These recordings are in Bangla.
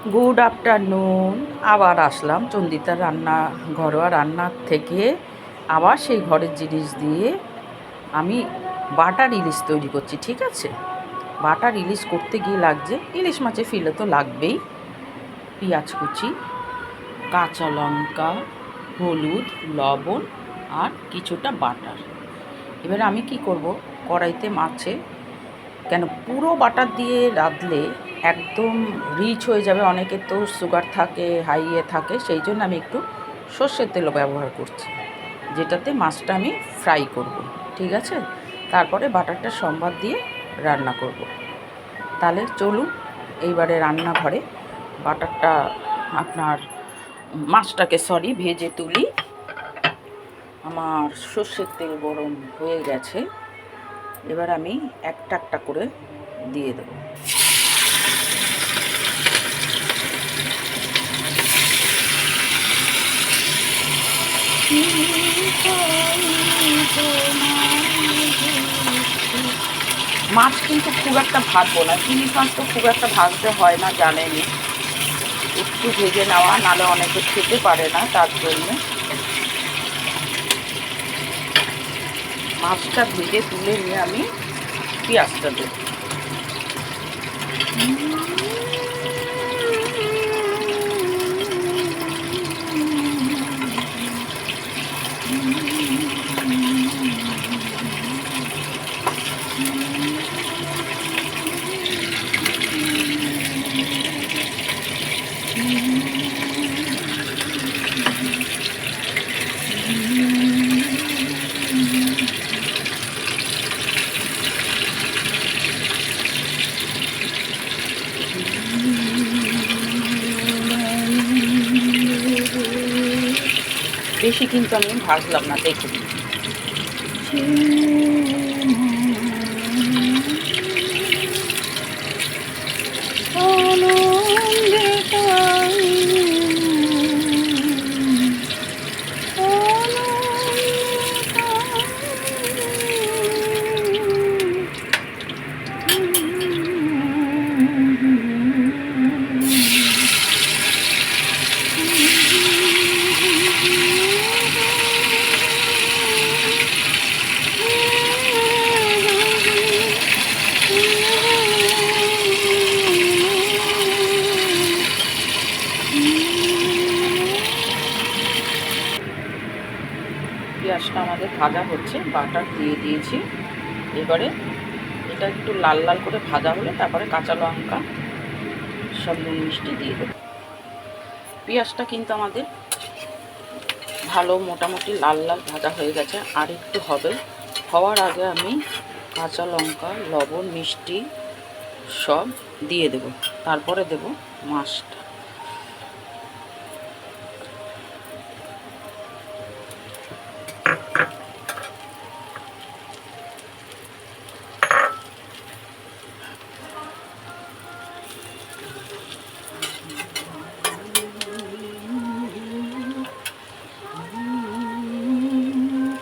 Good afternoon. আবার আসলাম চন্দিতার ঘরোয়া রান্নার থেকে। আবার সেই ঘরের জিনিস দিয়ে আমি বাটার ইলিশ তৈরি করছি। ঠিক আছে, বাটার ইলিশ করতে গিয়ে লাগছে, ইলিশ মাছের ফিলে তো লাগবেই, পেঁয়াজ কুচি, কাঁচা লঙ্কা, হলুদ, লবণ আর কিছুটা বাটার। এবার আমি কি করব, কড়াইতে মাছে কেন পুরো বাটার দিয়ে রাঁধলে একদম রিচ হয়ে যাবে, অনেকের তো সুগার থাকে, হাইয়ে থাকে, সেই জন্য আমি একটু সর্ষের তেলও ব্যবহার করছি, যেটাতে মাছটা আমি ফ্রাই করব। ঠিক আছে, তারপরে বাটারটা সম্বাদ দিয়ে রান্না করব। তাহলে চলুন এইবারে রান্নাঘরে বাটারটা আপনার মাছটাকে ভেজে তুলি। আমার সর্ষের তেল গরম হয়ে গেছে, এবার আমি একটা একটা করে দিয়ে দেবো। মাছ কিন্তু খুব একটা ভাজবো না, ইলিশ মাছ তো খুব একটা ভাজতে হয় না, জানেনি। একটু ভেজে নেওয়া, নাহলে অনেকে খেতে পারে না, তার জন্যে মাছটা ভেজে তুলে নিয়ে আমি পেঁয়াজটা দেব। বেশি কিন্তু আমি ভাজলাম না, দেখুন। পেঁয়াজটা আমাদের ভাজা হচ্ছে, বাটার দিয়ে দিয়েছি। এবারে এটা একটু লাল লাল করে ভাজা হলে তারপরে কাঁচা লঙ্কা সব নুন মিষ্টি দিয়ে দেবো। পেঁয়াজটা কিন্তু আমাদের ভালো মোটামুটি লাল লাল ভাজা হয়ে গেছে, আর একটু হবে। হওয়ার আগে আমি কাঁচা লঙ্কা, লবণ, মিষ্টি সব দিয়ে দেব, তারপরে দেব মাছটা।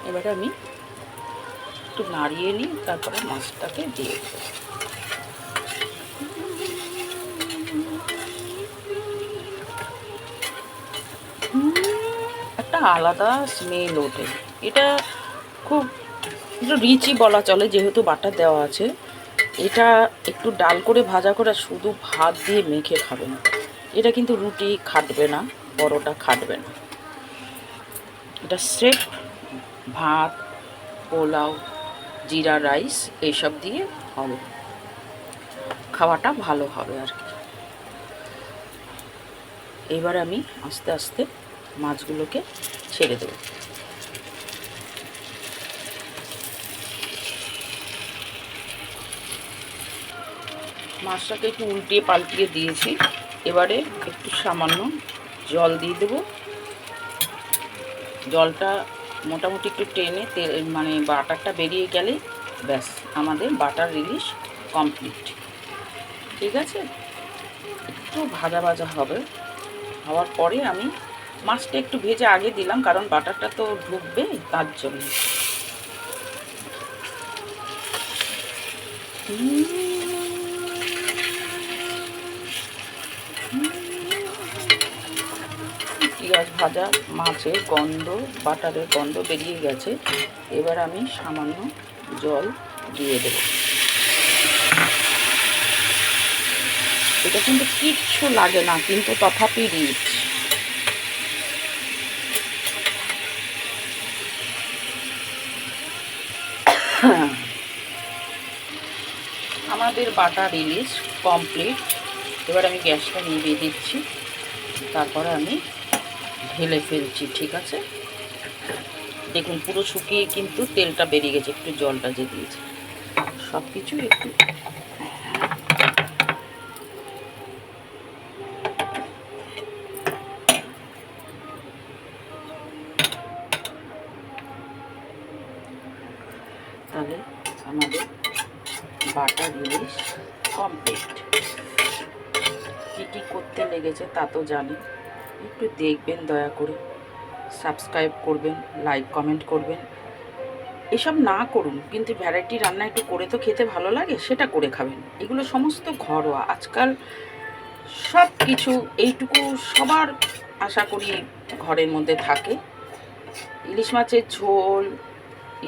এবারে আমি একটু নাড়িয়ে নিই, তারপরে মাছটাকে দিয়ে দেবো। একটা আলাদা স্মেল ওঠে, এটা খুব একটু রিচই বলা চলে, যেহেতু বাটার দেওয়া আছে। এটা একটু ডাল করে ভাজা করে শুধু ভাত দিয়ে মেখে খাবেন, এটা কিন্তু রুটি খাটবে না, পরোটা খাটবে না। এটা স্রেফ ভাত, পোলাও, জিরা রাইস এইসব দিয়ে হবে, খাওয়াটা ভালো হবে আর কি। এবার আমি আস্তে আস্তে মাছগুলোকে ছেড়ে দেব। মাছটাকে একটু উল্টিয়ে পাল্টিয়ে দিয়েছি, এবারে একটু সামান্য জল দিয়ে দেব। জলটা মোটামুটি একটু টেনে মানে বাটারটা বেরিয়ে গেলে ব্যাস আমাদের বাটার ইলিশ কমপ্লিট। ঠিক আছে, একটু ভাজা ভাজা হবে, হওয়ার পরে আমি মাছটা একটু ভেজে আগে দিলাম, কারণ বাটারটা তো ঢুকবে, তার জন্য। পেঁয়াজ ভাজা মাছের গন্ধ, বাটারের গন্ধ বেরিয়ে গেছে। এবার আমি সামান্য জল দিয়ে দেব। এটা কিন্তু কিচ্ছু লাগে না, কিন্তু তথাপি রিচ। আমাদের বাটার ইলিশ কমপ্লিট। এবার আমি গ্যাসটা নিভিয়ে দিচ্ছি, তারপরে আমি ঢেলে ফেলছি। ঠিক আছে, দেখুন পুরো শুকিয়ে কিন্তু তেলটা বেরিয়ে গেছে, একটু জলটা যে দিয়েছে। সব কিছু একটু তাহলে আমাদের বাটার ইলিশ কমপ্লিট। কী কী করতে লেগেছে তা তো জানি, একটু দেখবেন দয়া করে, সাবস্ক্রাইব করবেন, লাইক কমেন্ট করবেন। এসব না করুন, কিন্তু ভ্যারাইটি রান্না একটু করে তো খেতে ভালো লাগে, সেটা করে খাবেন। এগুলো সমস্ত ঘরোয়া, আজকাল সব কিছু এইটুকু সবার আশা করি ঘরের মধ্যে থাকে। ইলিশ মাছের ঝোল,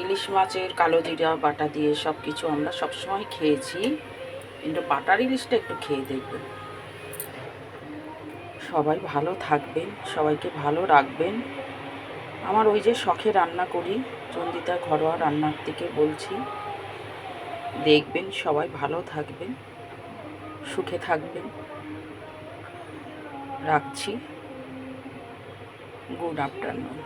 ইলিশ মাছের কালো জিরা বাটা দিয়ে সব কিছু আমরা সবসময় খেয়েছি, কিন্তু বাটার ইলিশটা একটু খেয়ে দেখবেন। সবাই ভালো থাকবেন, সবাইকে ভালো রাখবেন। আমার ওই যে শখে রান্না করি, চন্দিতা ঘরোয়া রান্নার থেকে বলছি, দেখবেন সবাই ভালো থাকবেন, সুখে থাকবেন। রাখছি, গুড আফটারনুন।